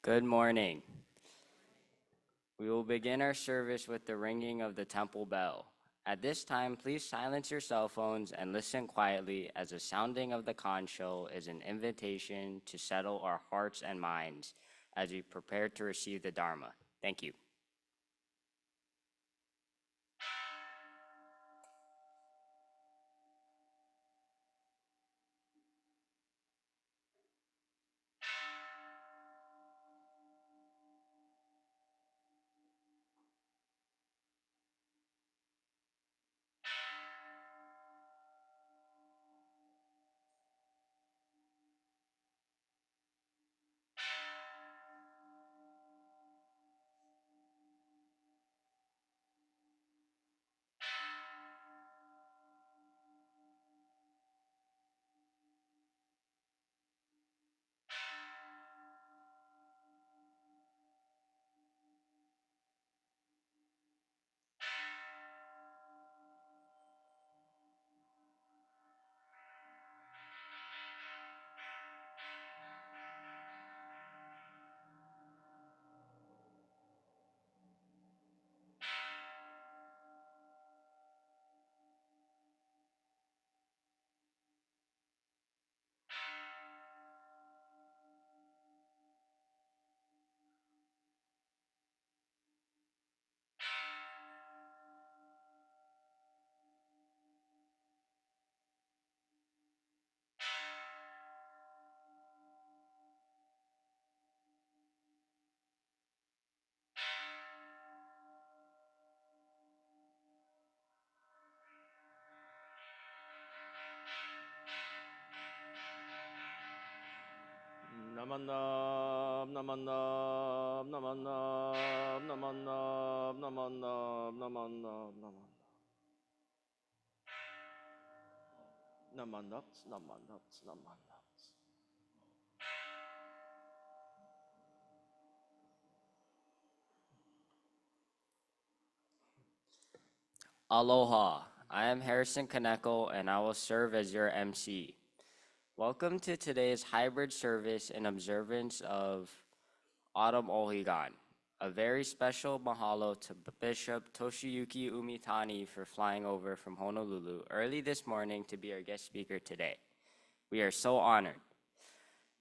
Good morning. We will begin our service with the ringing of the temple bell. At this time, please silence your cell phones and listen quietly as the sounding of the concho is an invitation to settle our hearts and minds as we prepare to receive the Dharma. Thank you. Namanam, namanam, namanam, namanam, namanam, namanam, namanam. Namanats, namanats, namanats. Aloha. I am Harrison Kaneko and I will serve as your MC. Welcome to today's hybrid service in observance of Autumn Ohigan. A very special mahalo to Bishop Toshiyuki Umitani for flying over from Honolulu early this morning to be our guest speaker today. We are so honored.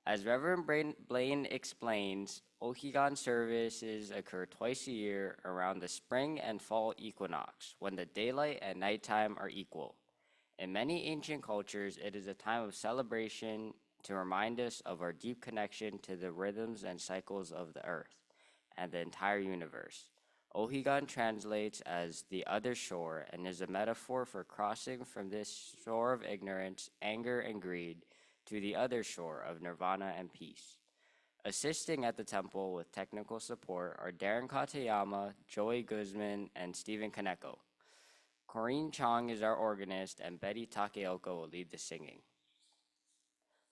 As Reverend Blaine explains, Ohigan services occur twice a year around the spring and fall equinox, when the daylight and nighttime are equal. In many ancient cultures, it is a time of celebration to remind us of our deep connection to the rhythms and cycles of the earth and the entire universe. Ohigan translates as the other shore and is a metaphor for crossing from this shore of ignorance, anger, and greed to the other shore of nirvana and peace. Assisting at the temple with technical support are Darren Katayama, Joey Guzman, and Stephen Kaneko. Corinne Chong is our organist, and Betty Takeoka will lead the singing.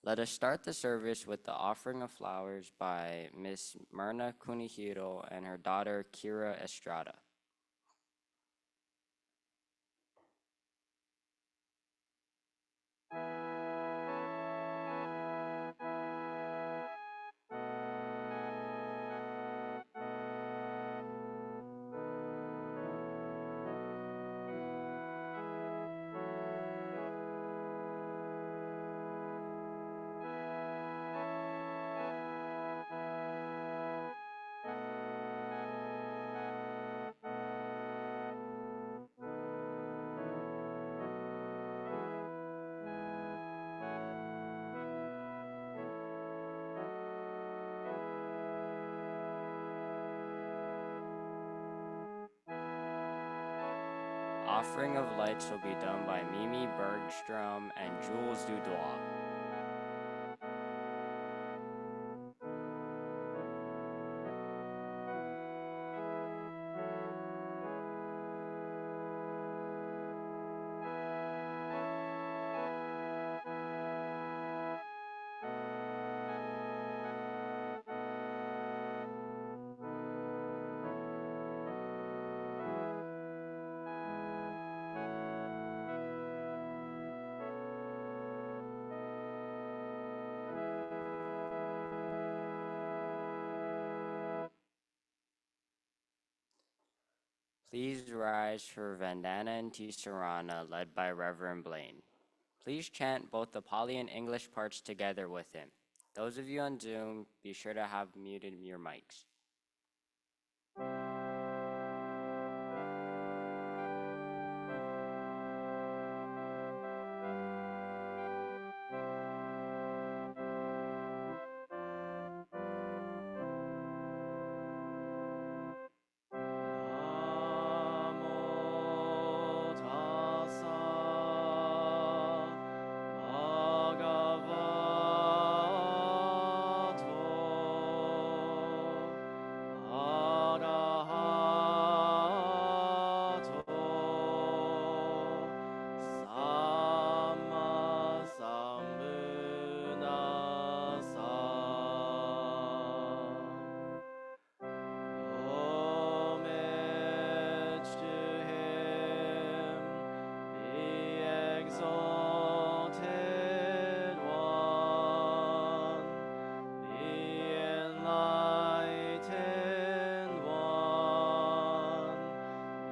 Let us start the service with the offering of flowers by Miss Myrna Kunihiro and her daughter Kira Estrada. Offering of lights will be done by Mimi Bergstrom and Jules Dudois. Please rise for Vandana and Tisarana led by Reverend Blaine. Please chant both the Pali and English parts together with him. Those of you on Zoom, be sure to have muted your mics. Namo tassa bhagavato arahato sammasambuddhassa. Homage to him, the exalted one, the enlightened one,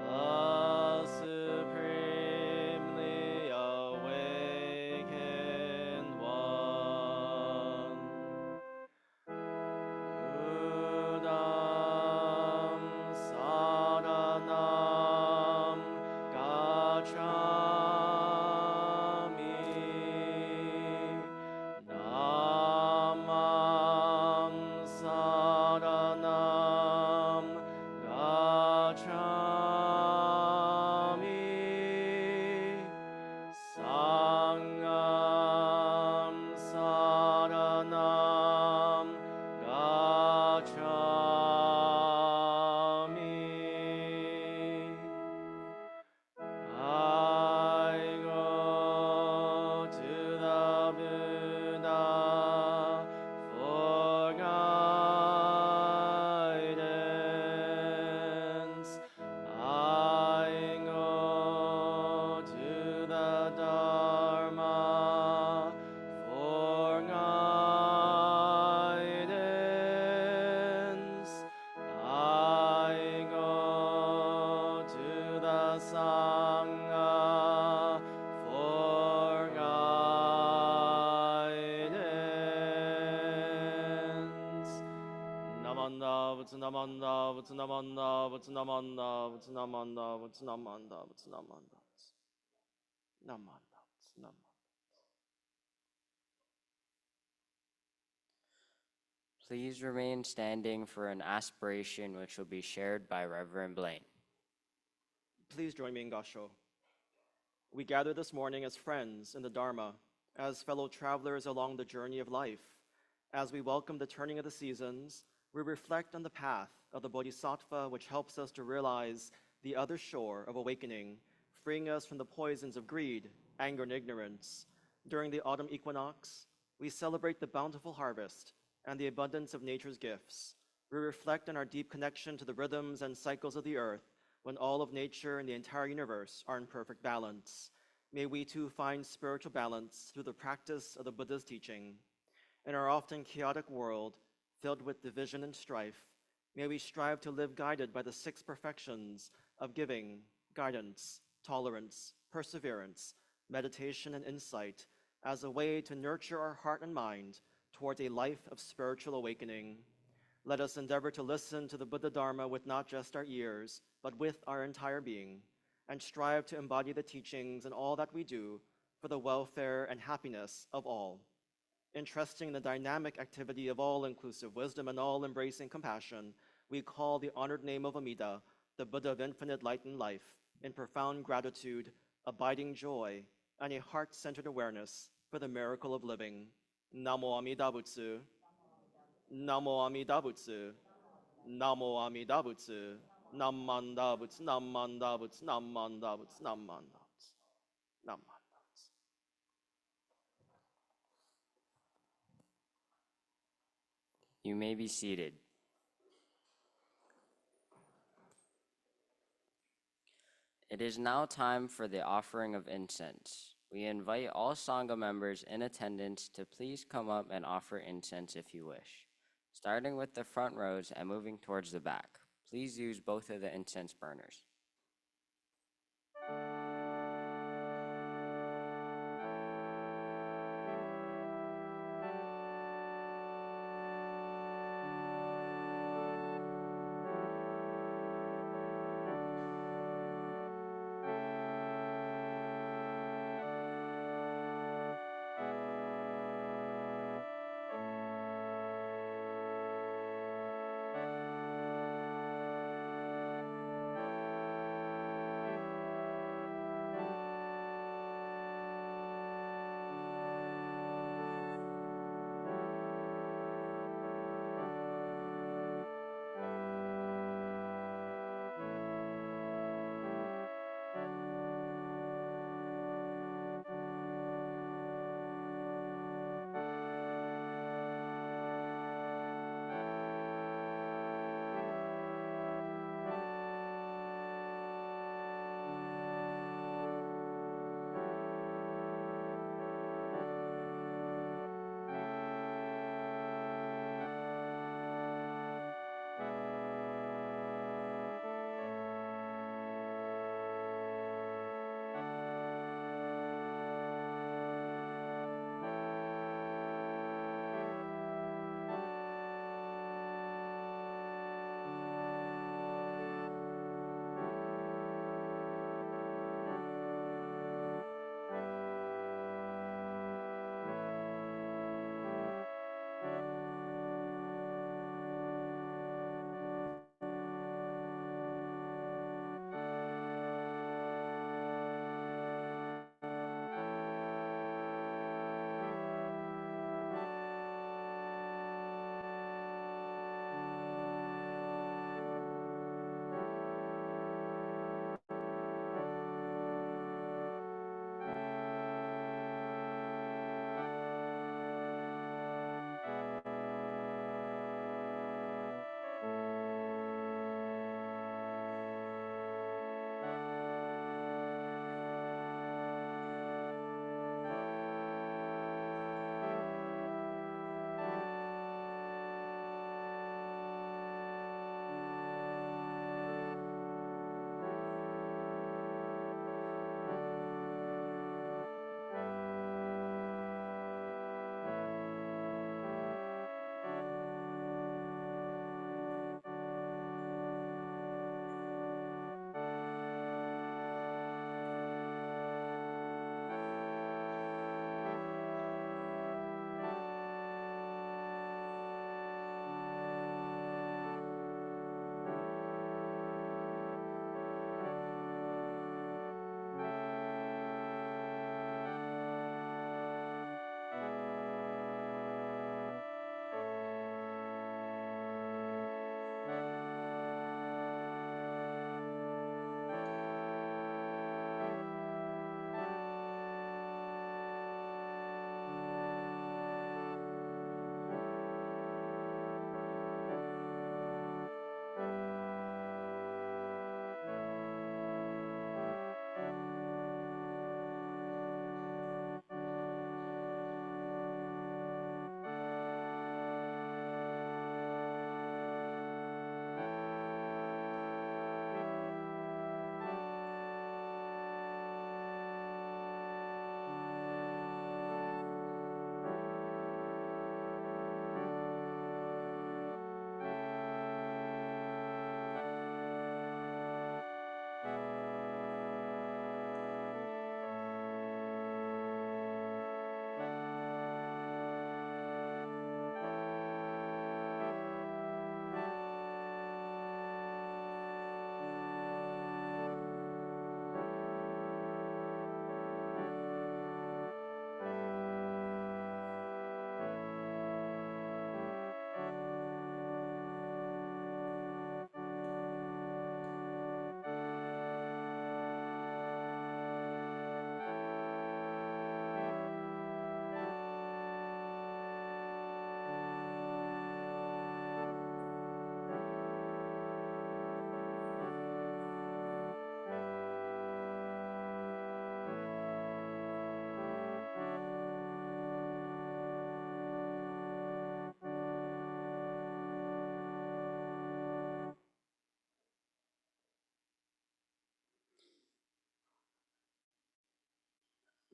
the supremely awakened one. Buddham saranam gacchami. Dhammam saranam gacchami. Sangham saranam gacchami. I go to the Buddha for guidance. I go to the Dharma for guidance. I go to the Sangha for guidance. Namanda, Vutsunamanda, Vutsunamanda, Vutsunamanda, Vutsunamanda, Vutsunamanda, Vutsunamanda, Namanda, Vutsunamanda. Please remain standing for an aspiration which will be shared by Reverend Blaine. Please join me in Gasho. We gather this morning as friends in the Dharma, as fellow travelers along the journey of life. As we welcome the turning of the seasons, we reflect on the path of the Bodhisattva, which helps us to realize the other shore of awakening, freeing us from the poisons of greed, anger, and ignorance. During the autumn equinox, we celebrate the bountiful harvest and the abundance of nature's gifts. We reflect on our deep connection to the rhythms and cycles of the earth, when all of nature and the entire universe are in perfect balance. May we too find spiritual balance through the practice of the Buddha's teaching. In our often chaotic world, filled with division and strife, may we strive to live guided by the 6 perfections of giving, guidance, tolerance, perseverance, meditation, and insight as a way to nurture our heart and mind towards a life of spiritual awakening. Let us endeavor to listen to the Buddha Dharma with not just our ears, but with our entire being, and strive to embody the teachings in all that we do for the welfare and happiness of all. Entrusting the dynamic activity of all-inclusive wisdom and all-embracing compassion, we call the honored name of Amida, the Buddha of infinite light and life, in profound gratitude, abiding joy, and a heart-centered awareness for the miracle of living. Namo Amida Butsu. Namo Amida Butsu. Namo Amida Butsu. Namanda Butsu. Namanda Butsu. Namanda Butsu. Namanda Butsu. Namanda Butsu. You may be seated. It is now time for the offering of incense. We invite all Sangha members in attendance to please come up and offer incense if you wish. Starting with the front rows and moving towards the back. Please use both of the incense burners.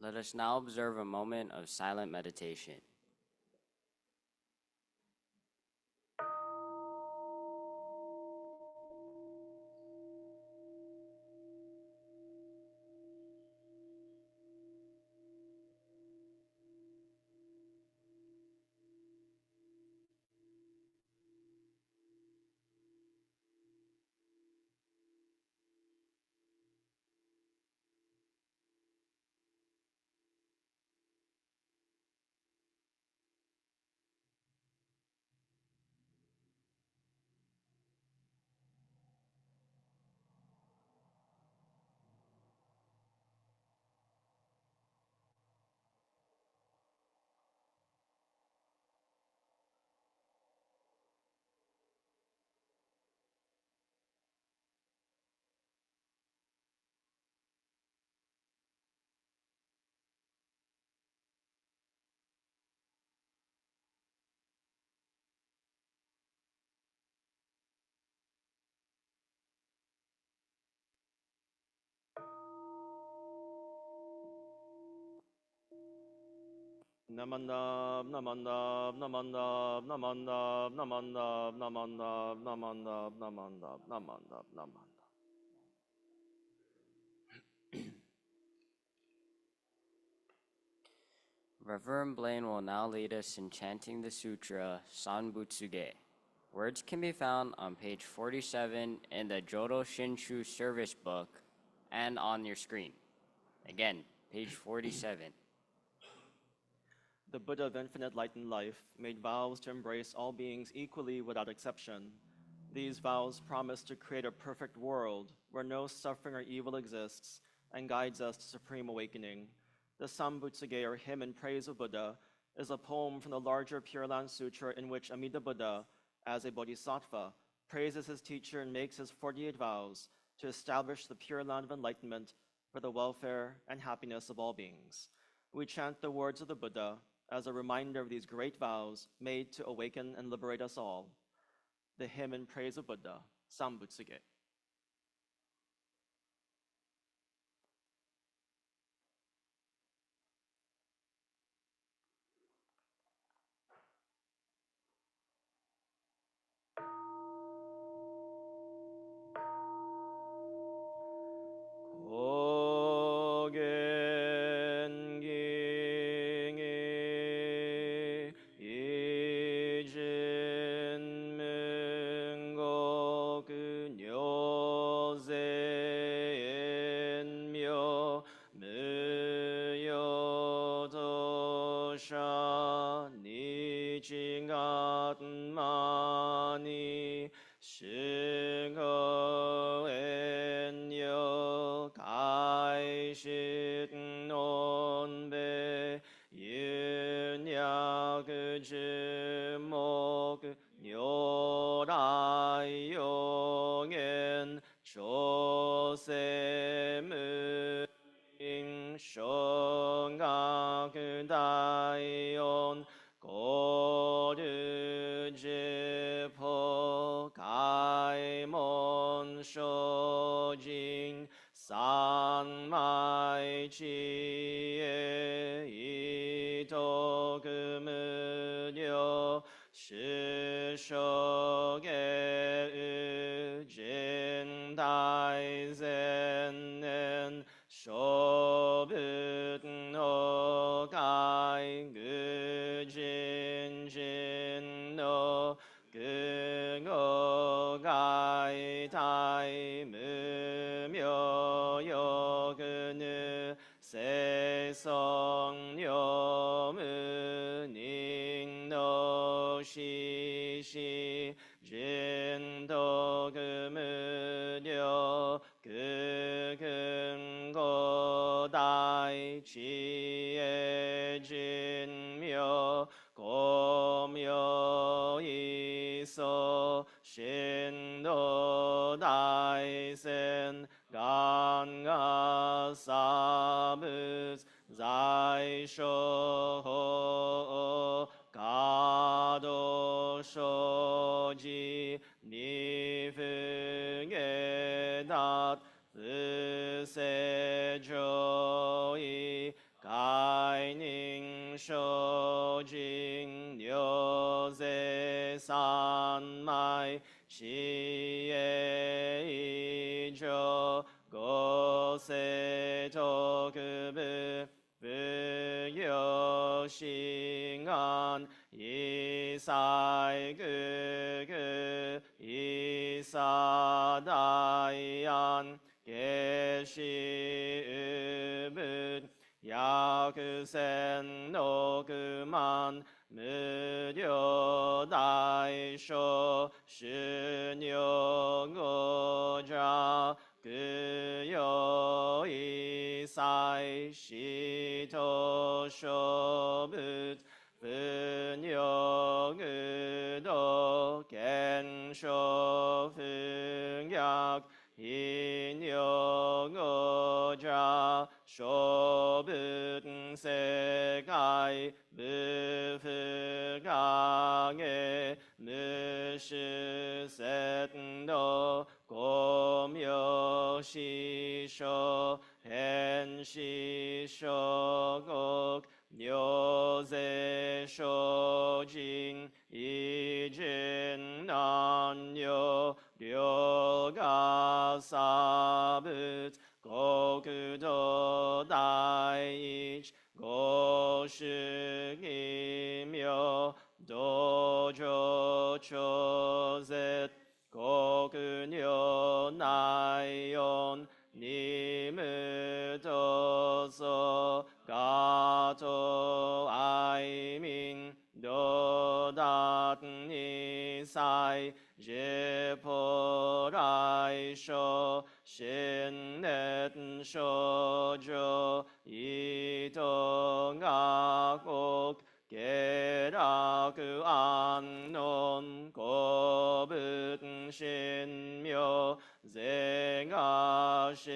Let us now observe a moment of silent meditation. Namandab, namandab, namandab, namandab, namandab, namandab, namandab, namandab, namandab, namandab. Reverend Blaine will now lead us in chanting the sutra Sanbutsuge. Words can be found on page 47 in the Jodo Shinshu service book and on your screen. Again, page 47. The Buddha of infinite light and life made vows to embrace all beings equally without exception. These vows promise to create a perfect world where no suffering or evil exists and guides us to supreme awakening. The Sambutsuge, or hymn in praise of Buddha, is a poem from the larger Pure Land Sutra in which Amida Buddha, as a bodhisattva, praises his teacher and makes his 48 vows to establish the Pure Land of enlightenment for the welfare and happiness of all beings. We chant the words of the Buddha as a reminder of these great vows made to awaken and liberate us all. The hymn in praise of Buddha, Sambutsuge. 산마이 시에이조 고세 저급을 불여싱한 이사이 그그 이사다이안 계시읍은 야그센 노그만 무료다이쇼 신용어자 그여 이사이 시토쇼붓 분영의도 갱쇼 흥약 인영어자 쇼분세가이 무프강에 무시셋노 고묘시쇼 헨시쇼곡 묘세쇼징 이진난요 료가사붓 고그도다이치 고식이며 도조초셋 고그녀 나이온 니무도서 가토 아이민 도닷니사이 제포라이쇼 신넷쇼조 이동아곡 게라그 안논 고분신묘 쟁아신쇼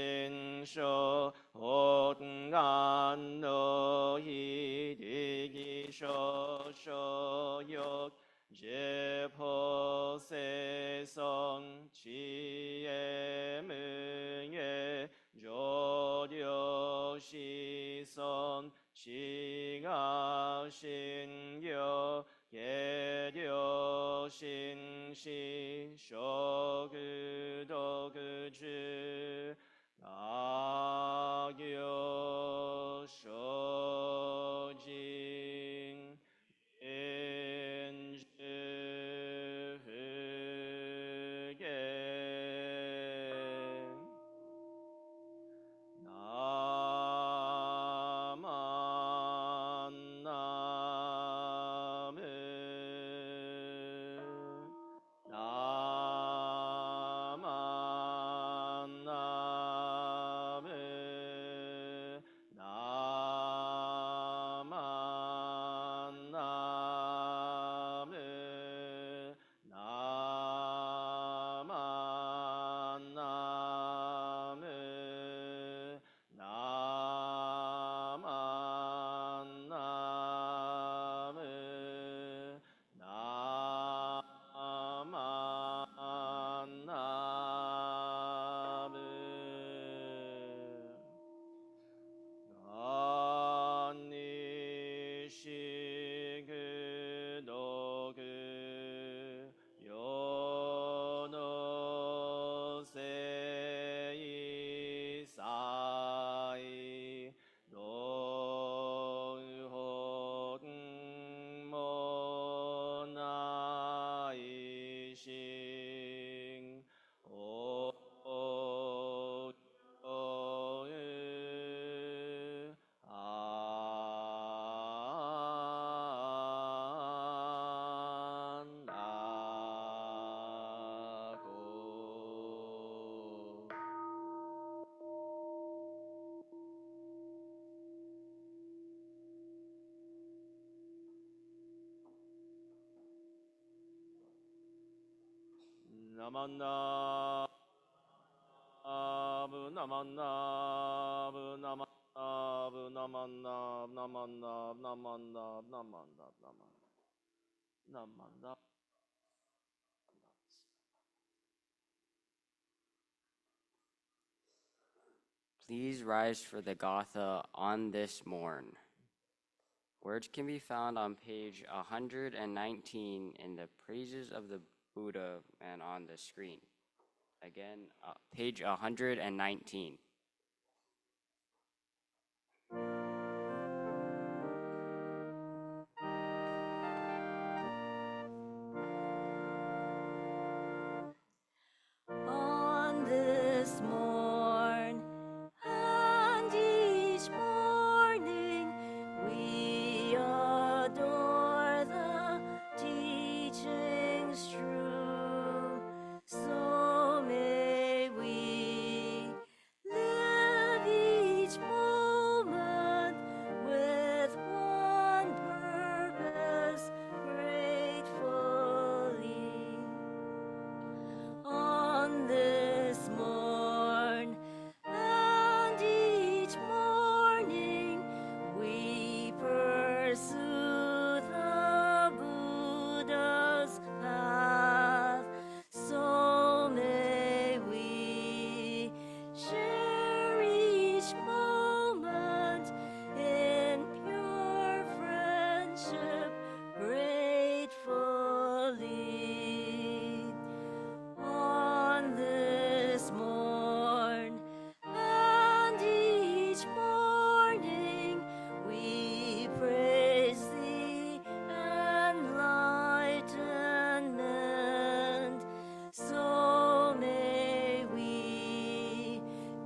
헛간노이디기쇼쇼욕 제포세성 지혜명예 조려시선 지가신교 계려신시 쇼그도그주 악요쇼징 인주흐게 나만나 나만나 나만나 나만나 나만나 나만나 나만나 나만나 Please rise for the Gatha on this morn. Words can be found on page 119 in the Praises of the Buddha and on the screen. Again, page 119. On this morn and each morning we adore the teachings true. So may we live each moment with one purpose gratefully. On this morn and each morning we pursue the Buddha's path. So may we share each moment in pure friendship gratefully. On this morn and each morning we praise the enlightenment. So may we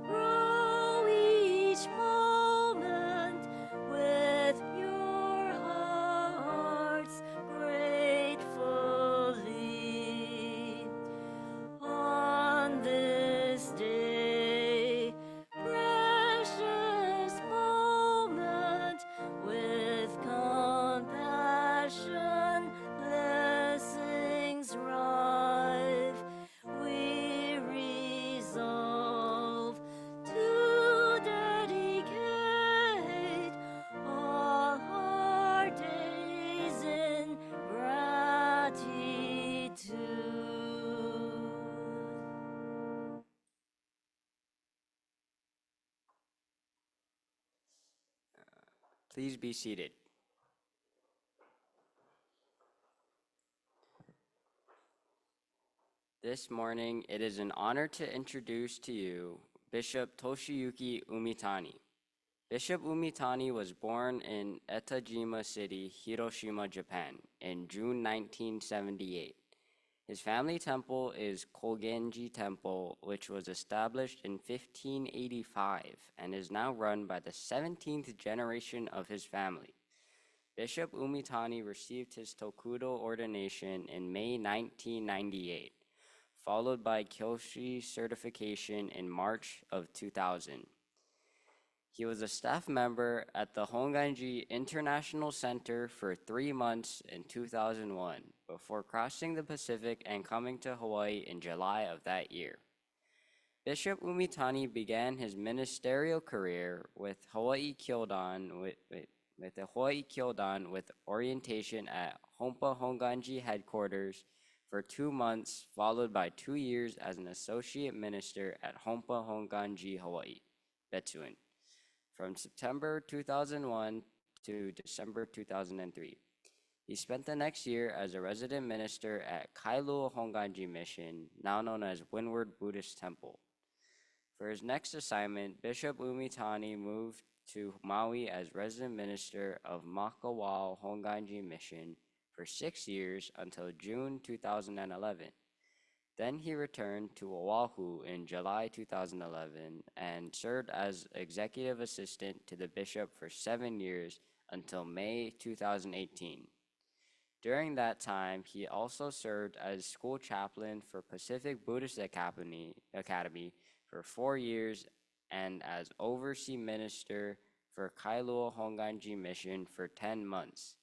grow each moment with pure hearts gratefully. On this day, precious moment, with compassion, blessings rife, we resolve to dedicate all our days in gratitude. Please be seated. This morning, it is an honor to introduce to you Bishop Toshiyuki Umitani. Bishop Umitani was born in Etajima City, Hiroshima, Japan, in June 1978. His family temple is Kogenji Temple, which was established in 1585 and is now run by the 17th generation of his family. Bishop Umitani received his Tokudo ordination in May 1998, followed by Kyoshi certification in March of 2000. He was a staff member at the Honganji International Center for 3 months in 2001 before crossing the Pacific and coming to Hawaii in July of that year. Bishop Umitani began his ministerial career with Hawaii Kyodan with orientation at Hompa Honganji headquarters for 2 months, followed by 2 years as an associate minister at Hompa Honganji Hawaii, Betsuin, from September 2001 to December 2003. He spent the next year as a resident minister at Kailua Honganji Mission, now known as Windward Buddhist Temple. For his next assignment, Bishop Umitani moved to Maui as resident minister of Makawao Honganji Mission for 6 years until June 2011. Then he returned to Oahu in July 2011 and served as executive assistant to the bishop for 7 years until May 2018. During that time, he also served as school chaplain for Pacific Buddhist Academy for 4 years and as overseas minister for Kailua Honganji Mission for 10 months.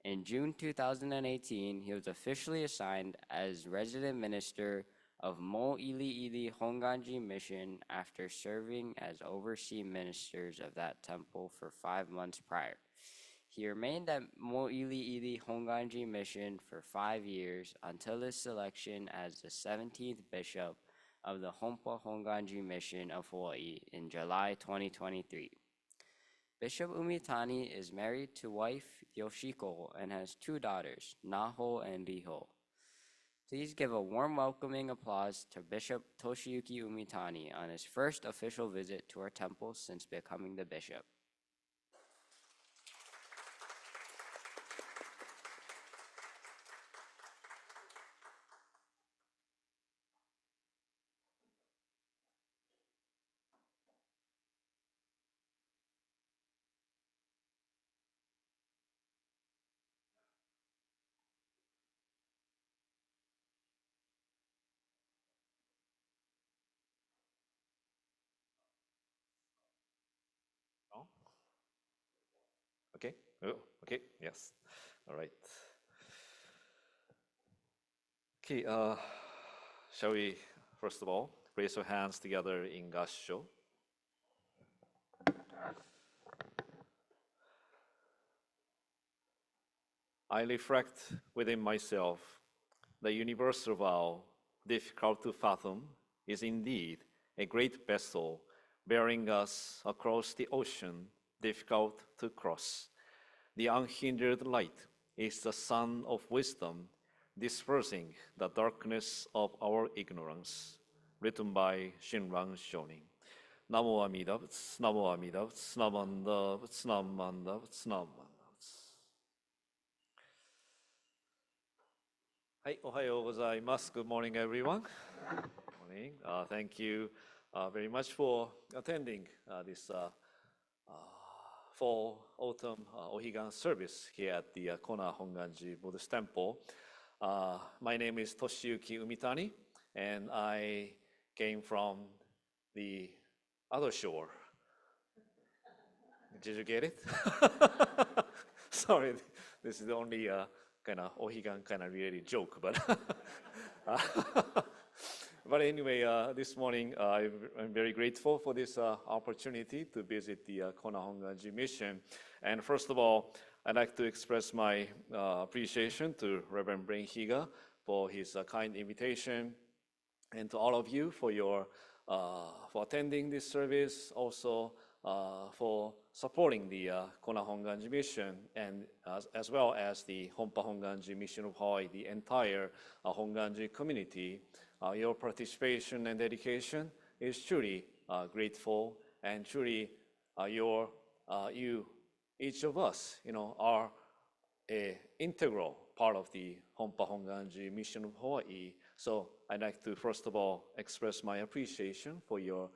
In June 2018, he was officially assigned as resident minister of Mo'iliili Honganji Mission after serving as overseas ministers of that temple for 5 months prior. He remained at Mo'iliili Honganji Mission for 5 years until his selection as the 17th bishop of the Hompa Honganji Mission of Hawaii in July 2023. Bishop Umitani is married to wife Yoshiko and has two daughters, Naho and Riho. Please give a warm welcoming applause to Bishop Toshiyuki Umitani on his first official visit to our temple since becoming the bishop. Oh, okay. Oh, okay. Yes. All right. Okay. Shall we first of all raise our hands together in Gasho? I reflect within myself the universal vow, difficult to fathom, is indeed a great vessel bearing us across the ocean, difficult to cross. The unhindered light is the sun of wisdom, dispersing the darkness of our ignorance. Written by Shinran Shonin. Namo Amida Butsu, Namo Amida Butsu, Namanda Butsu, Namanda Butsu, Namanda Butsu. はい、おはようございます。Good morning, everyone. Good morning. Thank you very much for attending this fall autumn Ohigan service here at the Kona Honganji Buddhist Temple. My name is Toshiyuki Umitani, and I came from the other shore. Did you get it? Sorry, this is the only kind of Ohigan kind of related joke, but but anyway, this morning I'm very grateful for this opportunity to visit the Kona Honganji mission. And first of all, I'd like to express my appreciation to Reverend Brain Higa for his kind invitation, and to all of you for your for attending this service, also for supporting the Kona Honganji mission, and as well as the Honpa Honganji mission of Hawaii, the entire Honganji community. Your participation and dedication is truly grateful, and truly you, each of us, are an integral part of the Honpa Honganji mission of Hawaii. So I'd like to first of all express my appreciation for your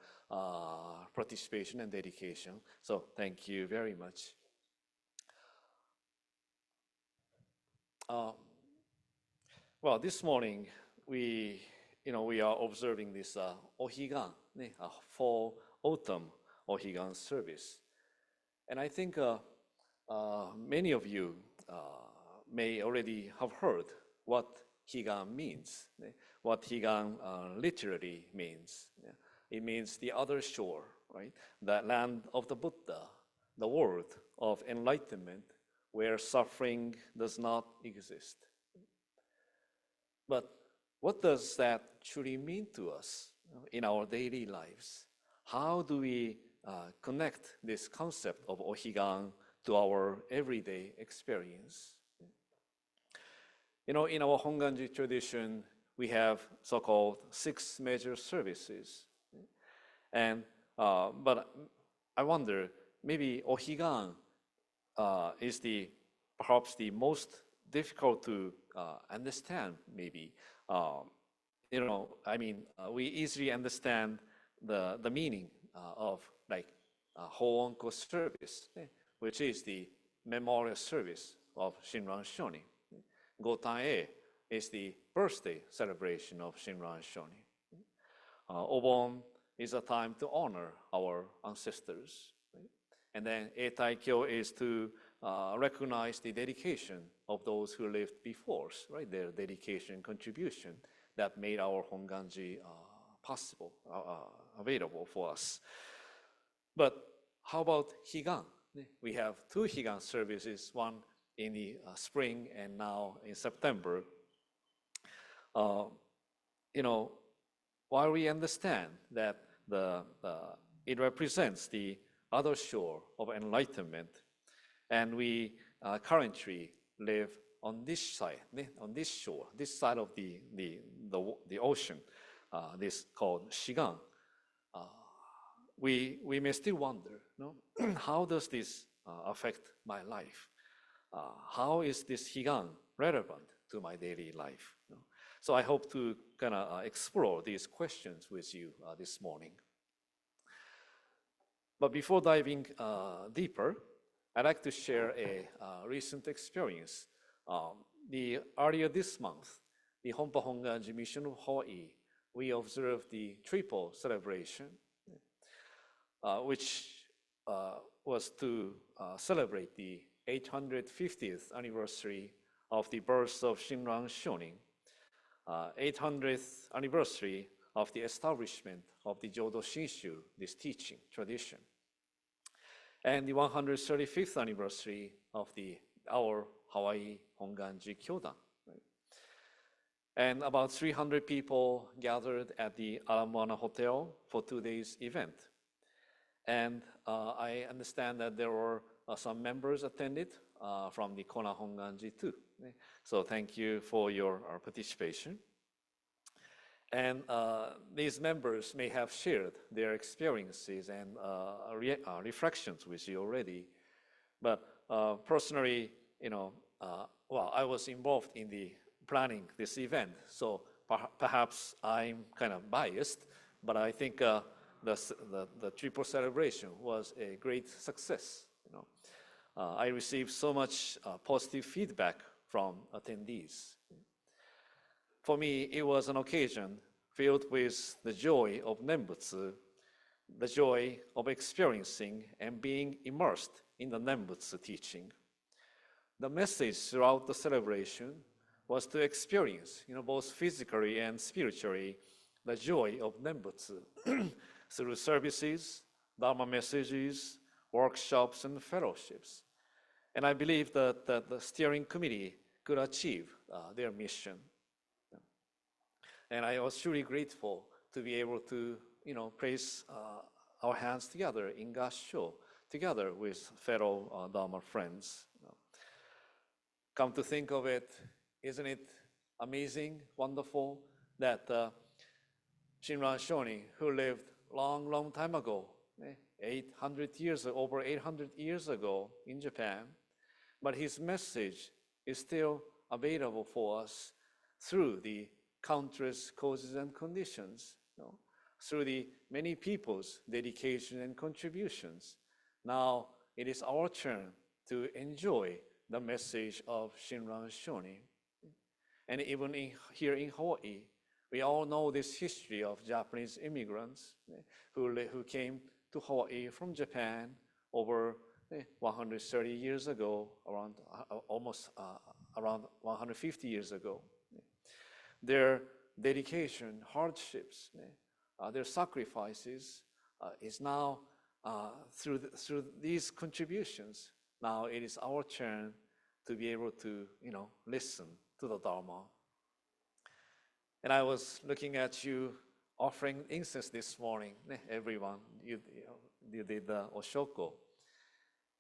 participation and dedication. So thank you very much. Well, this morning we are observing this Ohigan, fall autumn Ohigan service, and I think many of you may already have heard what Higan means, what Higan literally means. It means the other shore, right? The land of the Buddha, the world of enlightenment, where suffering does not exist. But what does that truly mean to us in our daily lives? How do we connect this concept of Ohigan to our everyday experience? In our Honganji tradition, we have so-called 6 major services. And but I wonder, maybe Ohigan is perhaps the most difficult to understand, maybe. We easily understand the meaning of like Hoonko service, which is the memorial service of Shinran Shonin. Gotan-e is the birthday celebration of Shinran Shonin. Obon is a time to honor our ancestors. Right? And then Eitaikyo is to recognize the dedication of those who lived before us, right? Their dedication, contribution that made our Honganji possible, available for us. But how about Higan? We have 2 Higan services, one in the spring and now in September. While we understand that it represents the other shore of enlightenment, and we currently live on this side, on this shore, this side of the ocean, this called Shigan. We may still wonder, how does this affect my life? How is this Higan relevant to my daily life? So I hope to kind of explore these questions with you this morning. But before diving deeper, I'd like to share a recent experience. Earlier this month, the Honpa Honganji Mission of Hawaii, we observed the triple celebration, which was to celebrate the 850th anniversary of the birth of Shinran Shonin, 800th anniversary of the establishment of the Jodo Shinshu, this teaching tradition, and the 135th anniversary of our Hawaii Honganji Kyodan. Right? And about 300 people gathered at the Alamana Hotel for 2 days event. And I understand that there were some members attended from the Kona Honganji too. So thank you for your participation. And these members may have shared their experiences and reflections with you already. But personally, I was involved in the planning this event, so perhaps I'm kind of biased, but I think the triple celebration was a great success. I received so much positive feedback from attendees. For me, it was an occasion filled with the joy of Nembutsu, the joy of experiencing and being immersed in the Nembutsu teaching. The message throughout the celebration was to experience, both physically and spiritually, the joy of Nembutsu through services, Dharma messages, workshops, and fellowships. And I believe that the steering committee could achieve their mission. And I was truly grateful to be able to, place our hands together in Gassho, together with fellow Dharma friends. Come to think of it, isn't it amazing, wonderful, that Shinran Shonin, who lived long time ago, 800 years, over 800 years ago in Japan, but his message is still available for us through the countless causes and conditions, through the many people's dedication and contributions. Now it is our turn to enjoy the message of Shinran Shonin. And even here in Hawaii, we all know this history of Japanese immigrants who came to Hawaii from Japan over 130 years ago, around 150 years ago. Their dedication, hardships, their sacrifices is now through these contributions. Now it is our turn to be able to, listen to the Dharma. And I was looking at you offering incense this morning, everyone. You did the Oshoko.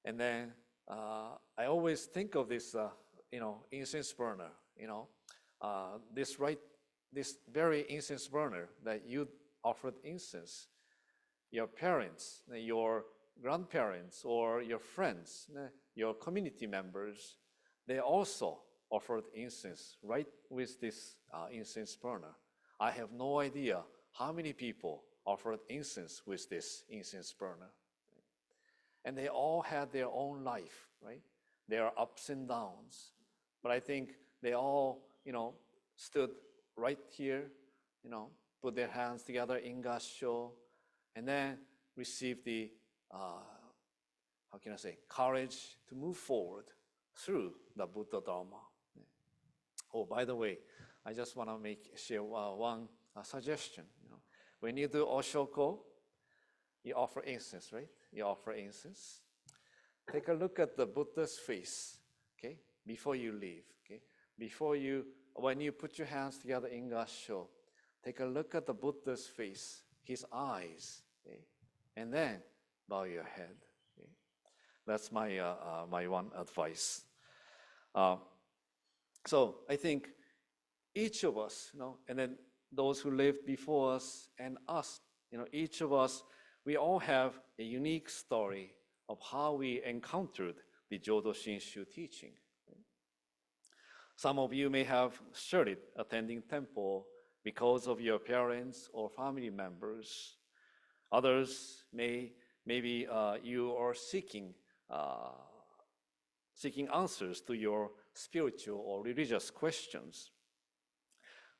And then I always think of this, incense burner, this very incense burner that you offered incense. Your parents, your grandparents, or your friends, your community members, they also offered incense right with this incense burner. I have no idea how many people offered incense with this incense burner. And they all had their own life, right? Their ups and downs. But I think they all, stood right here, put their hands together in Gassho, and then received the, courage to move forward through the Buddha Dharma. Oh, by the way, I just want to share one suggestion. When you do Oshoko, you offer incense, right? You offer incense. Take a look at the Buddha's face, okay, before you leave, okay? When you put your hands together in Gassho, take a look at the Buddha's face, his eyes, okay? And then bow your head. Okay? That's my one advice. Uh, so I think each of us, and then those who lived before us and us, each of us, we all have a unique story of how we encountered the Jodo Shinshu teaching. Some of you may have started attending temple because of your parents or family members. Others maybe you are seeking answers to your spiritual or religious questions.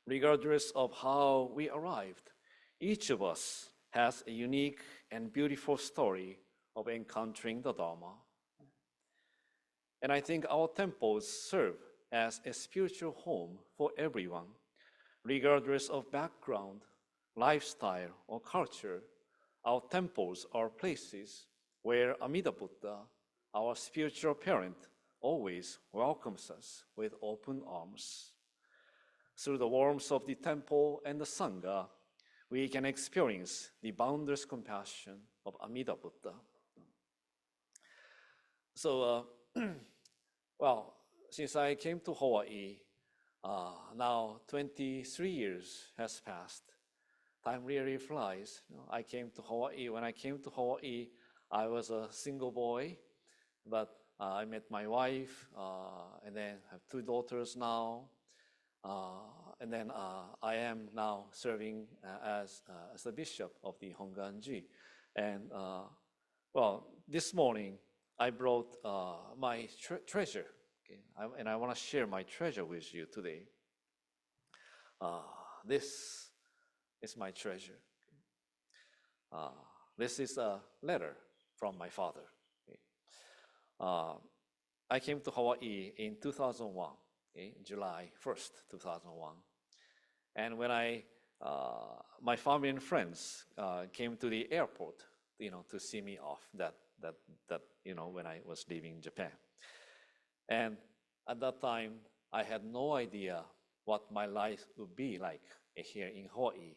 Regardless of how we arrived, each of us has a unique and beautiful story of encountering the Dharma. And I think our temples serve as a spiritual home for everyone, regardless of background, lifestyle, or culture. Our temples are places where Amida Buddha, our spiritual parent, always welcomes us with open arms. Through the warmth of the temple and the Sangha, we can experience the boundless compassion of Amida Buddha. So, well, since I came to Hawaii, now 23 years has passed. Time really flies. I came to Hawaii. When I came to Hawaii, I was a single boy, but I met my wife, and then have 2 daughters now. And then I am now serving as the bishop of the Honganji. And well, this morning I brought my treasure, okay? And I want to share my treasure with you today. This is my treasure. This is a letter from my father. Okay? I came to Hawaii in 2001. Okay, July 1st, 2001. And when my family and friends came to the airport, to see me off that when I was leaving Japan. And at that time, I had no idea what my life would be like here in Hawaii.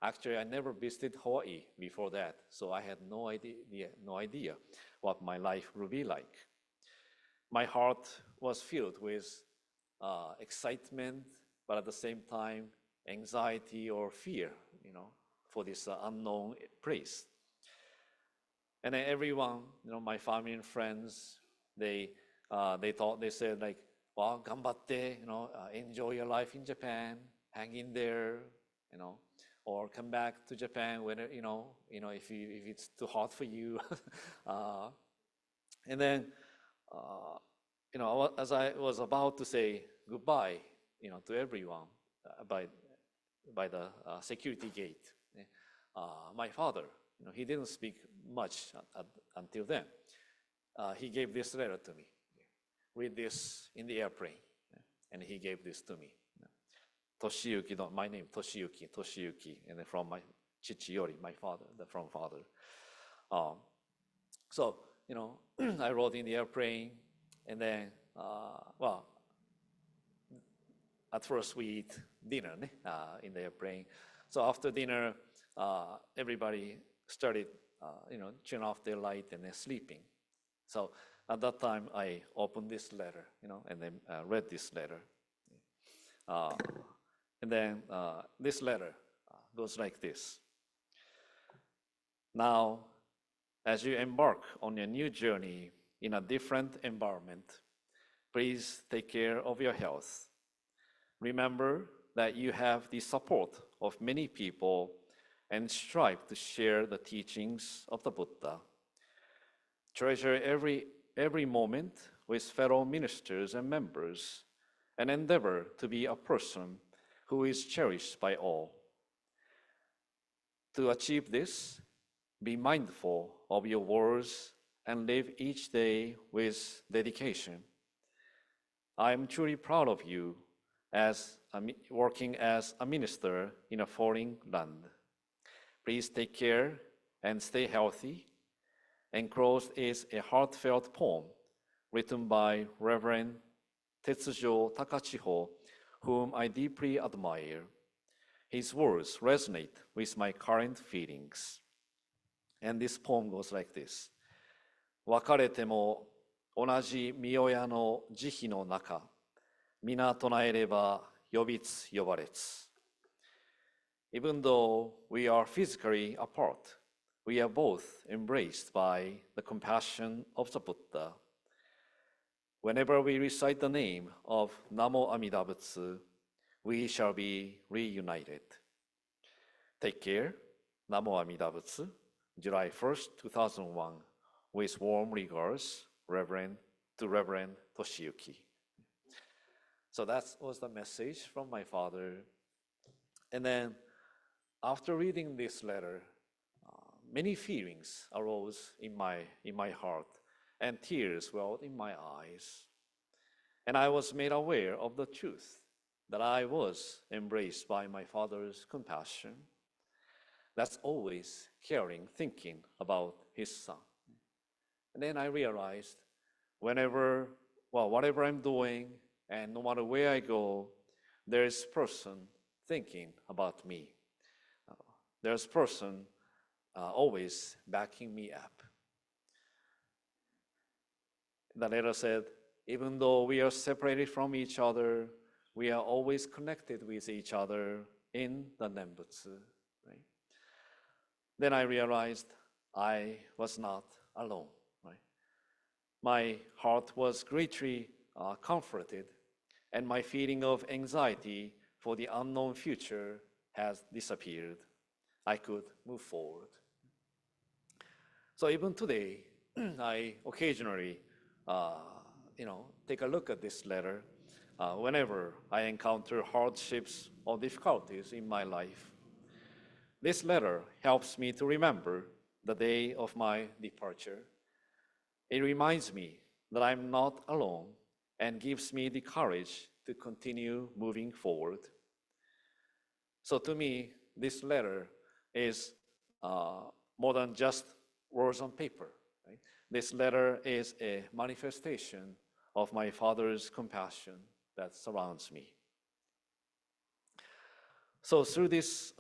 Actually, I never visited Hawaii before that, so I had no idea what my life would be like. My heart was filled with excitement, but at the same time, anxiety or fear, for this unknown place. And then everyone, my family and friends, they said like, well, ganbatte, enjoy your life in Japan, hang in there, or come back to Japan when, if it's too hot for you. And then, as I was about to say goodbye, to everyone by the security gate, my father, he didn't speak much until then. He gave this letter to me. Read this in the airplane, and he gave this to me. Toshiyuki, my name Toshiyuki, and then from my Chichiyori, my father, from father. So I wrote in the airplane. And then, well, at first we eat dinner in the airplane. So after dinner, everybody started, turn off their light and then sleeping. So at that time, I opened this letter, and then read this letter. And then this letter goes like this. Now, as you embark on a new journey in a different environment, please take care of your health. Remember that you have the support of many people and strive to share the teachings of the Buddha. Treasure every moment with fellow ministers and members and endeavor to be a person who is cherished by all. To achieve this, be mindful of your words and live each day with dedication. I am truly proud of you as working as a minister in a foreign land. Please take care and stay healthy. Enclosed is a heartfelt poem written by Reverend Tetsujo Takachiho, whom I deeply admire. His words resonate with my current feelings. And this poem goes like this. 別れても同じ御親の慈悲の中、皆唱えれば呼びつ呼ばれつ。Even though we are physically apart, we are both embraced by the compassion of the Buddha. Whenever we recite the name of Namo Amida Butsu, we shall be reunited. Take care. Namo Amida Butsu, July 1st, 2001. With warm regards, Reverend Toshiyuki. So that was the message from my father. And then after reading this letter, many feelings arose in my heart, and tears welled in my eyes. And I was made aware of the truth that I was embraced by my father's compassion. That's always caring, thinking about his son. And then I realized whatever I'm doing, and no matter where I go, there's a person thinking about me. There's a person always backing me up. The letter said, even though we are separated from each other, we are always connected with each other in the Nembutsu. Right? Then I realized I was not alone. Right? My heart was greatly comforted, and my feeling of anxiety for the unknown future has disappeared. I could move forward. So even today, I occasionally, take a look at this letter whenever I encounter hardships or difficulties in my life. This letter helps me to remember the day of my departure. It reminds me that I'm not alone and gives me the courage to continue moving forward. So to me, this letter is more than just words on paper. Right? This letter is a manifestation of my father's compassion that surrounds me. So through this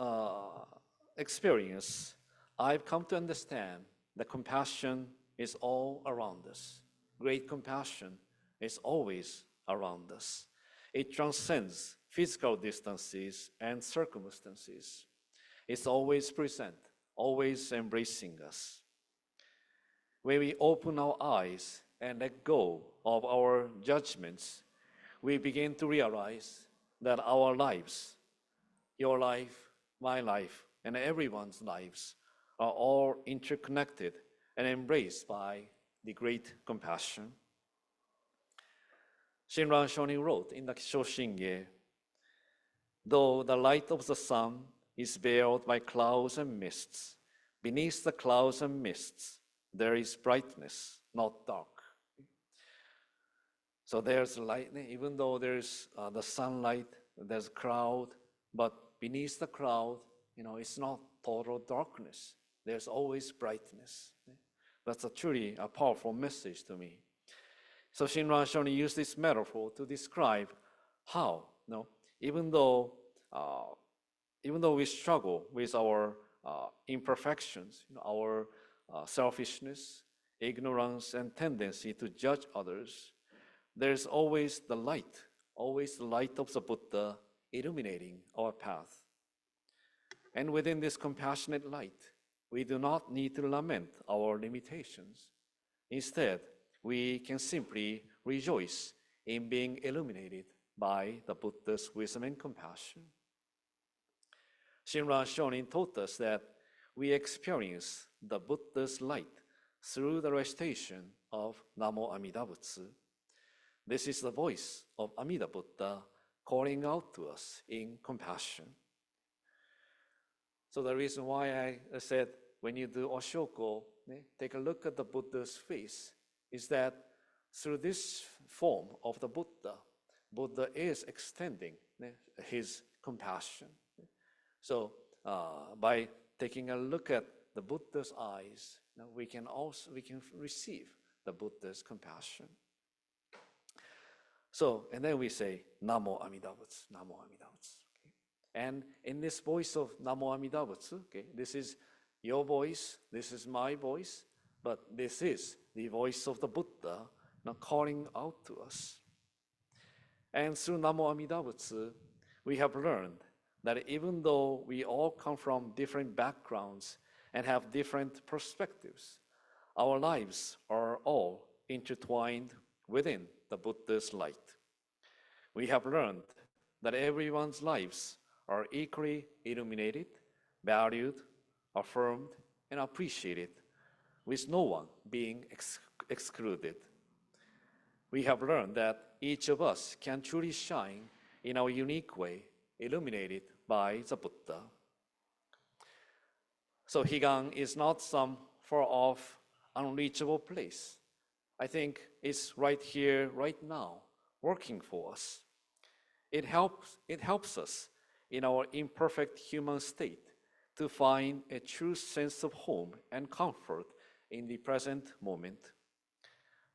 experience, I've come to understand that compassion is all around us. Great compassion is always around us. It transcends physical distances and circumstances. It's always present, always embracing us. When we open our eyes and let go of our judgments, we begin to realize that our lives, your life, my life, and everyone's lives are all interconnected and embraced by the great compassion. Shinran Shonin wrote in the Shoshinge, though the light of the sun is veiled by clouds and mists, beneath the clouds and mists, there is brightness, not dark. So there's light, even though there's the sunlight, there's a cloud, but beneath the cloud, it's not total darkness. There's always brightness. That's truly a powerful message to me. So Shinran Shonin used this metaphor to describe how, even though we struggle with our imperfections, our selfishness, ignorance, and tendency to judge others, there's always the light of the Buddha illuminating our path. And within this compassionate light, we do not need to lament our limitations. Instead, we can simply rejoice in being illuminated by the Buddha's wisdom and compassion. Shinran Shonin taught us that we experience the Buddha's light through the recitation of Namo Amida Butsu. This is the voice of Amida Buddha calling out to us in compassion. So the reason why I said when you do Oshoko, take a look at the Buddha's face, is that through this form of the Buddha is extending his compassion. So by taking a look at the Buddha's eyes, we can receive the Buddha's compassion. So, and then we say, Namo Amida Butsu, Namo Amida Butsu. Okay? And in this voice of Namo Amida Butsu, this is your voice, this is my voice, but this is the voice of the Buddha now calling out to us. And through Namo Amida Butsu, we have learned that even though we all come from different backgrounds and have different perspectives, our lives are all intertwined within the Buddha's light. We have learned that everyone's lives are equally illuminated, valued, affirmed, and appreciated, with no one being excluded. We have learned that each of us can truly shine in our unique way, illuminated by the Buddha. So Ohigan is not some far-off, unreachable place. I think it's right here, right now, working for us. It helps us in our imperfect human state to find a true sense of home and comfort in the present moment.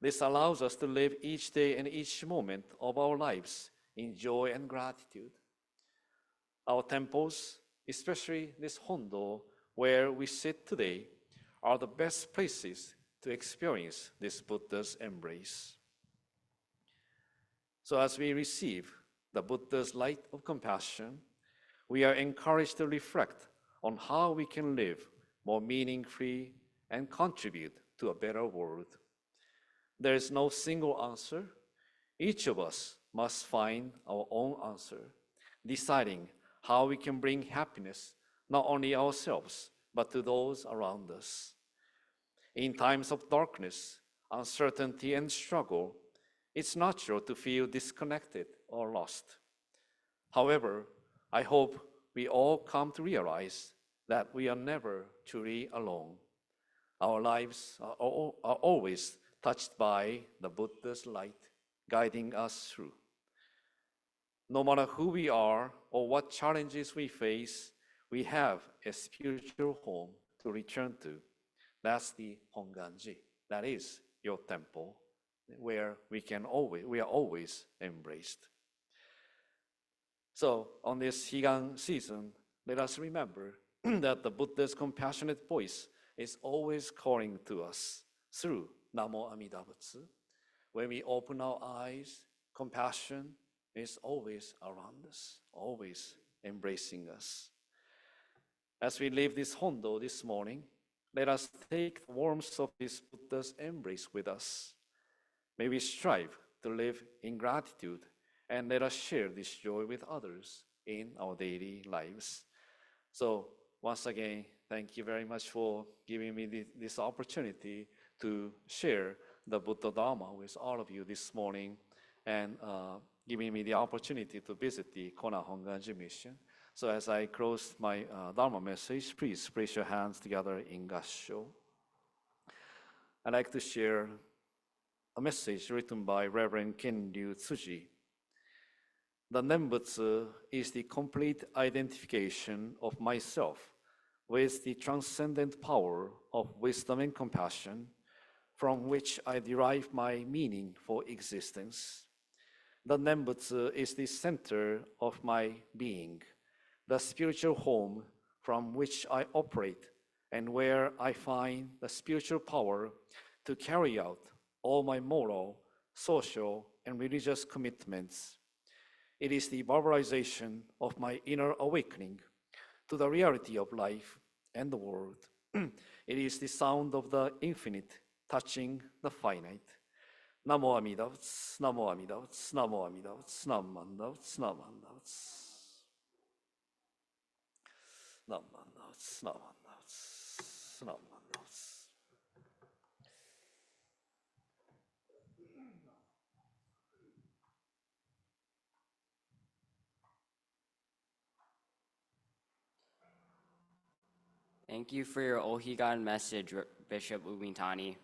This allows us to live each day and each moment of our lives in joy and gratitude. Our temples, especially this Hondo, where we sit today, are the best places to experience this Buddha's embrace. So as we receive the Buddha's light of compassion, we are encouraged to reflect on how we can live more meaningfully and contribute to a better world. There is no single answer. Each of us must find our own answer, deciding how we can bring happiness not only ourselves, but to those around us. In times of darkness, uncertainty, and struggle, it's natural to feel disconnected or lost. However, I hope we all come to realize that we are never truly alone. Our lives are always touched by the Buddha's light, guiding us through. No matter who we are or what challenges we face, we have a spiritual home to return to. That's the Honganji. That is your temple, where we are always embraced. So on this Higan season, let us remember that the Buddha's compassionate voice is always calling to us through Namo Amida Butsu. When we open our eyes, compassion is always around us, always embracing us. As we leave this Hondo this morning, let us take the warmth of this Buddha's embrace with us. May we strive to live in gratitude, and let us share this joy with others in our daily lives. So once again, thank you very much for giving me this opportunity to share the Buddha Dharma with all of you this morning, and giving me the opportunity to visit the Kona Honganji mission. So as I close my Dharma message, please place your hands together in Gassho. I'd like to share a message written by Reverend Kenryu Tsuji. The Nembutsu is the complete identification of myself with the transcendent power of wisdom and compassion, from which I derive my meaning for existence. The Nembutsu is the center of my being, the spiritual home from which I operate, and where I find the spiritual power to carry out all my moral, social, and religious commitments. It is the verbalization of my inner awakening to the reality of life and the world. It is the sound of the infinite touching the finite. Namo Amida Butsu, Namo Amida Butsu, Namo Amida Butsu, Namo Amida Butsu, Namo Amida Butsu. Thank you for your Ohigan message, Bishop Umitani.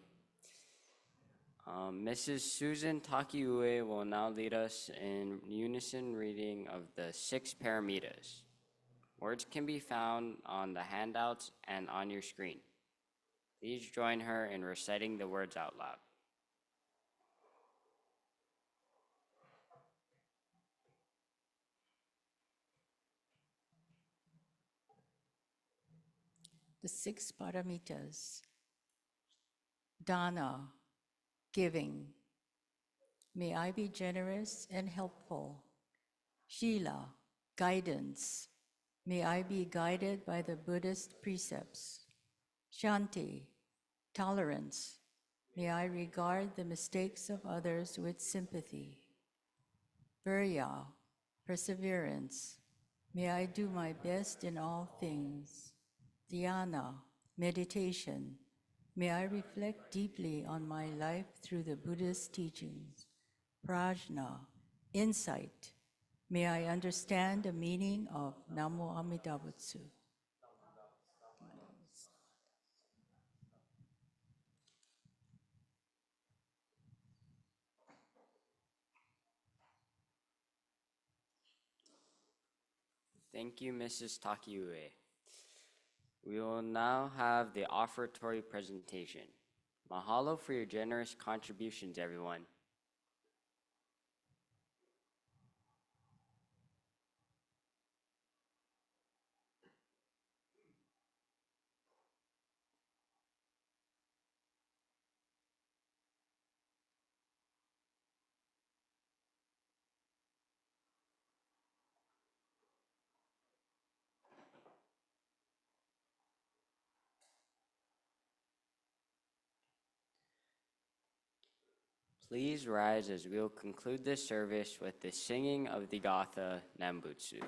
Mrs. Susan Takiue will now lead us in unison reading of the 6 paramitas. Words can be found on the handouts and on your screen. Please join her in reciting the words out loud. the 6 paramitas. Dana, giving. May I be generous and helpful. Shila, guidance. May I be guided by the Buddhist precepts. Shanti, tolerance. May I regard the mistakes of others with sympathy. Virya, perseverance. May I do my best in all things. Dhyana, meditation. May I reflect deeply on my life through the Buddhist teachings. Prajna, insight. May I understand the meaning of Namo Amida Butsu. Thank you, Mrs. Takiue. We will now have the offertory presentation. Mahalo for your generous contributions, everyone. Please rise as we'll conclude this service with the singing of the Gatha Nambutsu.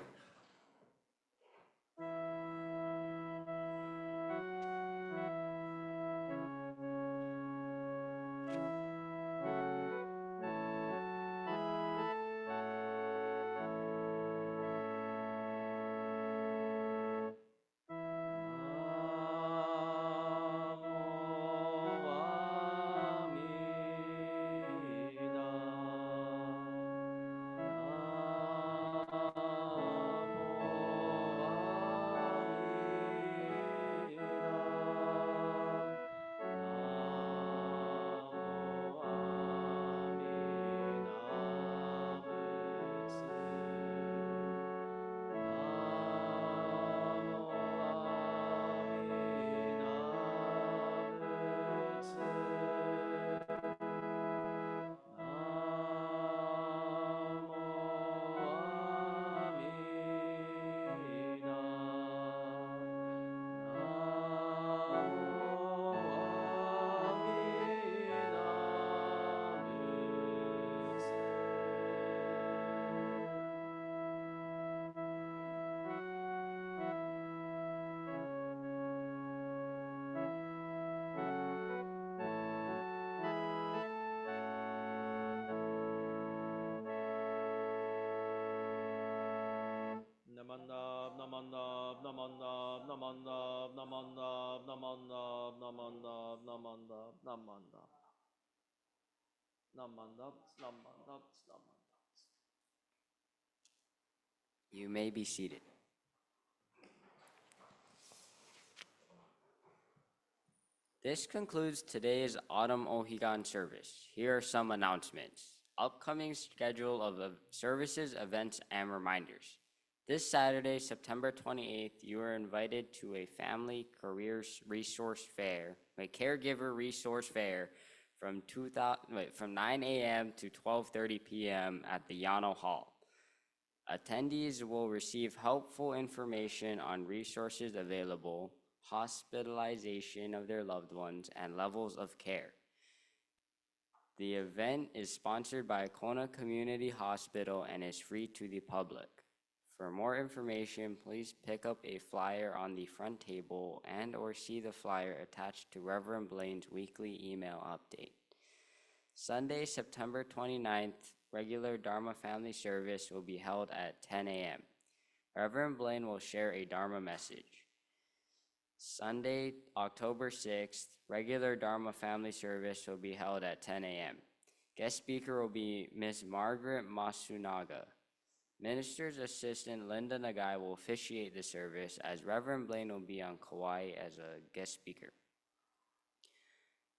Namandab, namandab, namandab, namandab, namandab, namandab, namandab, namandab, namandab. Namandab, namandab, namandab. You may be seated. This concludes today's Autumn Ohigan service. Here are some announcements. Upcoming schedule of services, events, and reminders. This Saturday, September 28th, you are invited to a family careers resource fair, a caregiver resource fair from 9 a.m. to 12:30 p.m. at the Yano Hall. Attendees will receive helpful information on resources available, hospitalization of their loved ones, and levels of care. The event is sponsored by Kona Community Hospital and is free to the public. For more information, please pick up a flyer on the front table and/or see the flyer attached to Reverend Blaine's weekly email update. Sunday, September 29th, regular Dharma family service will be held at 10 a.m. Reverend Blaine will share a Dharma message. Sunday, October 6th, regular Dharma family service will be held at 10 a.m. Guest speaker will be Ms. Margaret Masunaga. Minister's Assistant Linda Nagai will officiate the service as Reverend Blaine will be on Kauai as a guest speaker.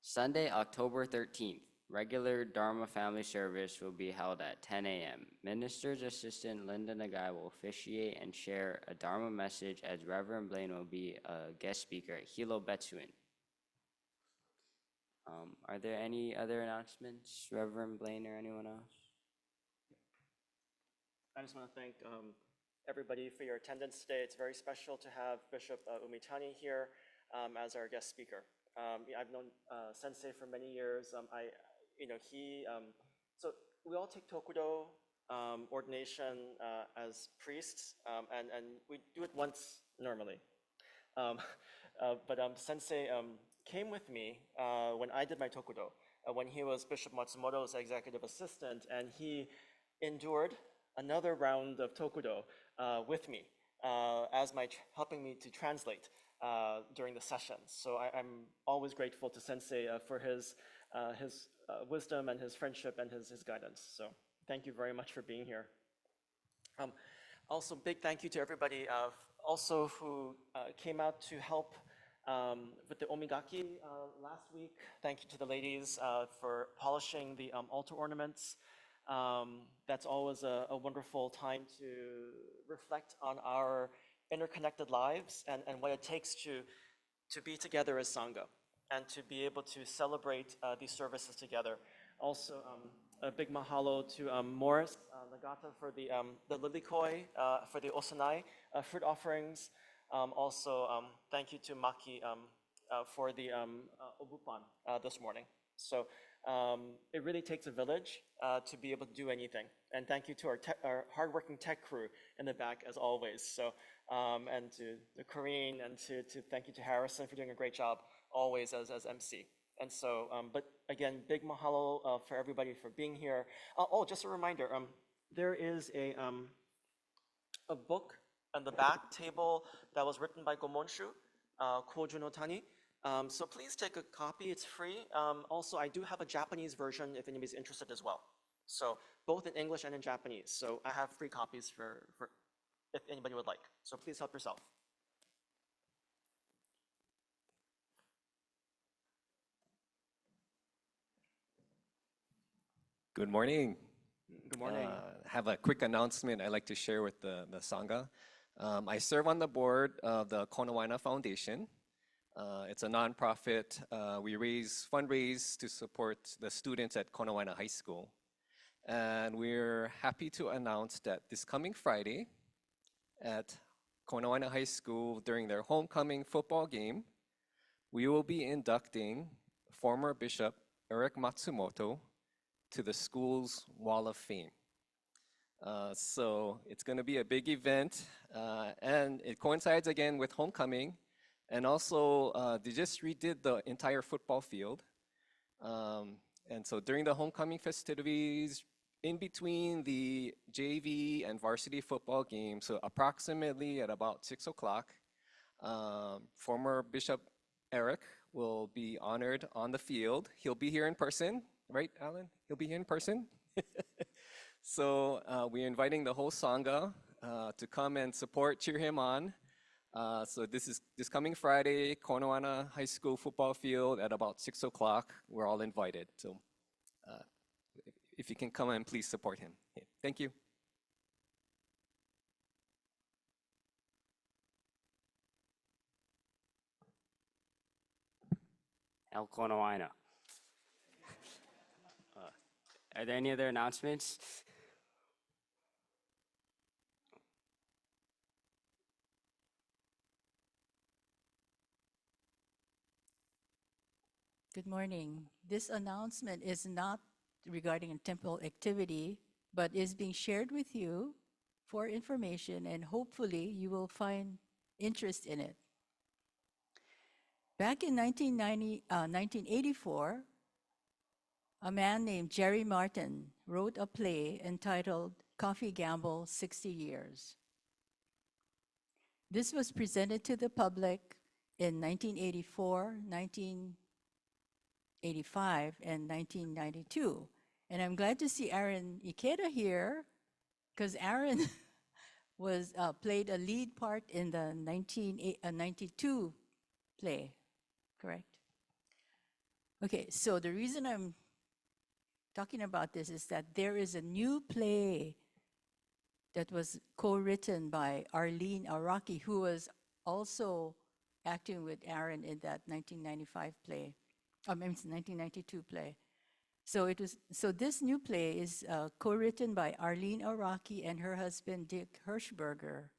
Sunday, October 13th, Regular Dharma family service will be held at 10 a.m. Minister's Assistant Linda Nagai will officiate and share a Dharma message as Reverend Blaine will be a guest speaker at Hilo Betsuin. Are there any other announcements, Reverend Blaine or anyone else? I just want to thank everybody for your attendance today. It's very special to have Bishop Umitani here as our guest speaker. I've known Sensei for many years. So we all take Tokudo ordination as priests, and we do it once normally. But Sensei came with me when I did my Tokudo, when he was Bishop Matsumoto's executive assistant, and he endured another round of Tokudo with me, as helping me to translate during the sessions. So I'm always grateful to Sensei for his wisdom and his friendship and his guidance. So thank you very much for being here. Also, big thank you to everybody also who came out to help with the omigaki last week. Thank you to the ladies for polishing the altar ornaments. That's always a wonderful time to reflect on our interconnected lives and what it takes to be together as Sangha and to be able to celebrate these services together. Also, a big mahalo to Morris Nagata for the lilikoi, for the osanai fruit offerings. Also, thank you to Maki for the obupan this morning. So it really takes a village to be able to do anything. And thank you to our hardworking tech crew in the back as always. So and to the Korean and to thank you to Harrison for doing a great job always as MC. And so, but again, big mahalo for everybody for being here. Oh, just a reminder, there is a book on the back table that was written by Gomonshu, Koju no Tani. So please take a copy, it's free. Also, I do have a Japanese version if anybody's interested as well. So both in English and in Japanese. So I have free copies for if anybody would like. So please help yourself. Good morning. Good morning. Have a quick announcement I'd like to share with the Sangha. I serve on the board of the Konowaina Foundation. It's a nonprofit. We fundraise to support the students at Konowaina High School. And we're happy to announce that this coming Friday at Konowaina High School during their homecoming football game, we will be inducting former Bishop Eric Matsumoto to the school's Wall of Fame. So it's going to be a big event, and it coincides again with homecoming, and also they just redid the entire football field. And so during the homecoming festivities, in between the JV and varsity football games, so approximately at about 6 o'clock, former Bishop Eric will be honored on the field. He'll be here in person, right, Alan? He'll be here in person. So we're inviting the whole Sangha to come and support, cheer him on. So this coming Friday, Konowaina High School football field at about 6 o'clock. We're all invited. So if you can come and please support him. Yeah, thank you. El Konowaina. Are there any other announcements? Good morning. This announcement is not regarding a temple activity, but is being shared with you for information, and hopefully you will find interest in it. Back in 1984, a man named Jerry Martin wrote a play entitled Coffee Gamble 60 Years. This was presented to the public in 1984, 1985, and 1992. And I'm glad to see Aaron Ikeda here, because Aaron played a lead part in the 1992 play, correct? Okay, so the reason I'm talking about this is that there is a new play that was co-written by Arlene Araki, who was also acting with Aaron in that 1995 play, I mean 1992 play. So this new play is co-written by Arlene Araki and her husband Dick Hirschberger,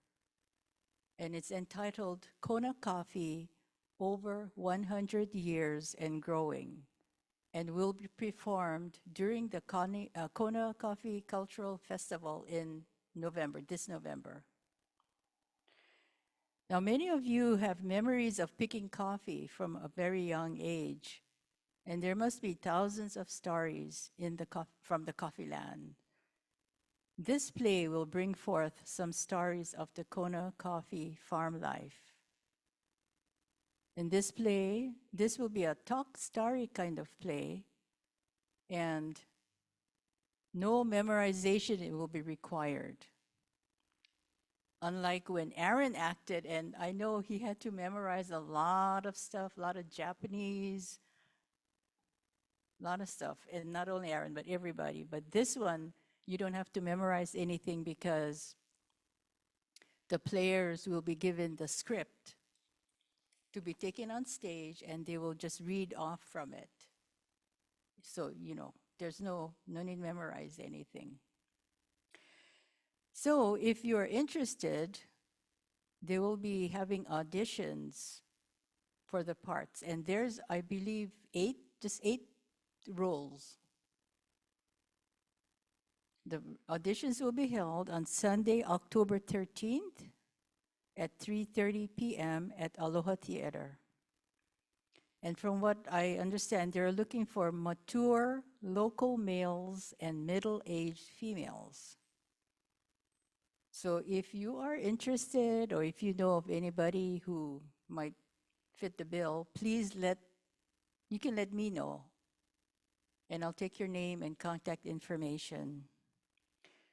and it's entitled Kona Coffee: Over 100 Years and Growing, and will be performed during the Kona Coffee Cultural Festival in November, this November. Now, many of you have memories of picking coffee from a very young age, and there must be thousands of stories from the coffee land. This play will bring forth some stories of the Kona coffee farm life. In this play, this will be a talk story kind of play, and no memorization will be required. Unlike when Aaron acted, and I know he had to memorize a lot of stuff, a lot of Japanese, a lot of stuff, and not only Aaron, but everybody. But this one, you don't have to memorize anything because the players will be given the script to be taken on stage, and they will just read off from it. So, there's no need to memorize anything. So if you're interested, they will be having auditions for the parts. And there's, I believe, just eight roles. The auditions will be held on Sunday, October 13th at 3:30 p.m. at Aloha Theater. And from what I understand, they're looking for mature local males and middle-aged females. So if you are interested, or if you know of anybody who might fit the bill, please you can let me know, and I'll take your name and contact information.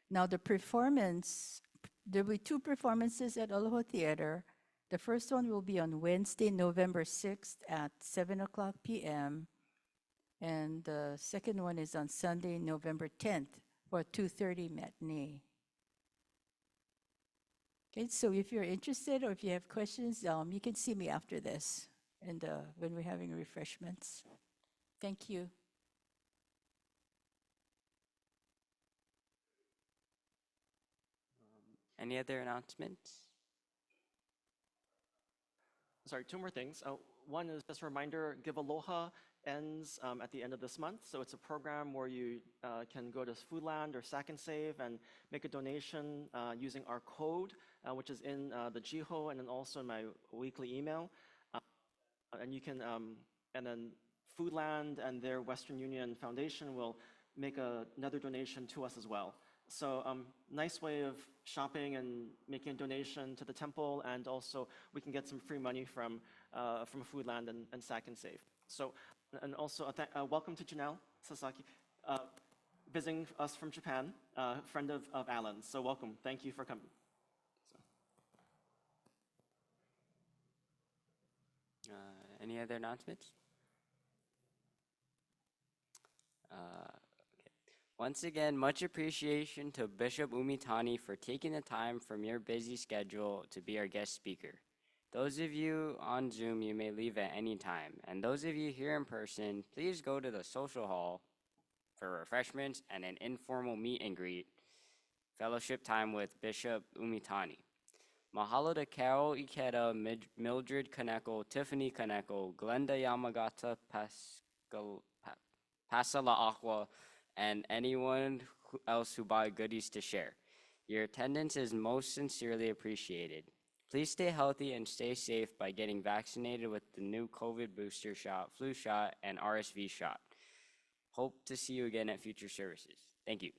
Now the performance, there will be two performances at Aloha Theater. The first one will be on Wednesday, November 6th at 7:00 p.m. And the second one is on Sunday, November 10th for a 2:30 matinee. Okay, so if you're interested or if you have questions, you can see me after this and when we're having refreshments. Thank you. Any other announcements? Sorry, two more things. One is just a reminder, Give Aloha ends at the end of this month. So it's a program where you can go to Foodland or Sack and Save and make a donation using our code, which is in the Jiho and then also in my weekly email. And you can, and then Foodland and their Western Union Foundation will make another donation to us as well. So nice way of shopping and making a donation to the temple, and also we can get some free money from Foodland and Sack and Save. So, and also welcome to Janelle Sasaki, visiting us from Japan, friend of Alan's. So welcome, thank you for coming. Any other announcements? Once again, much appreciation to Bishop Umitani for taking the time from your busy schedule to be our guest speaker. Those of you on Zoom, you may leave at any time. And those of you here in person, please go to the social hall for refreshments and an informal meet and greet, fellowship time with Bishop Umitani. Mahalo to Carol Ikeda, Mildred Kaneko, Tiffany Kaneko, Glenda Yamagata Pasala Aqua, and anyone else who bought goodies to share. Your attendance is most sincerely appreciated. Please stay healthy and stay safe by getting vaccinated with the new COVID booster shot, flu shot, and RSV shot. Hope to see you again at future services. Thank you.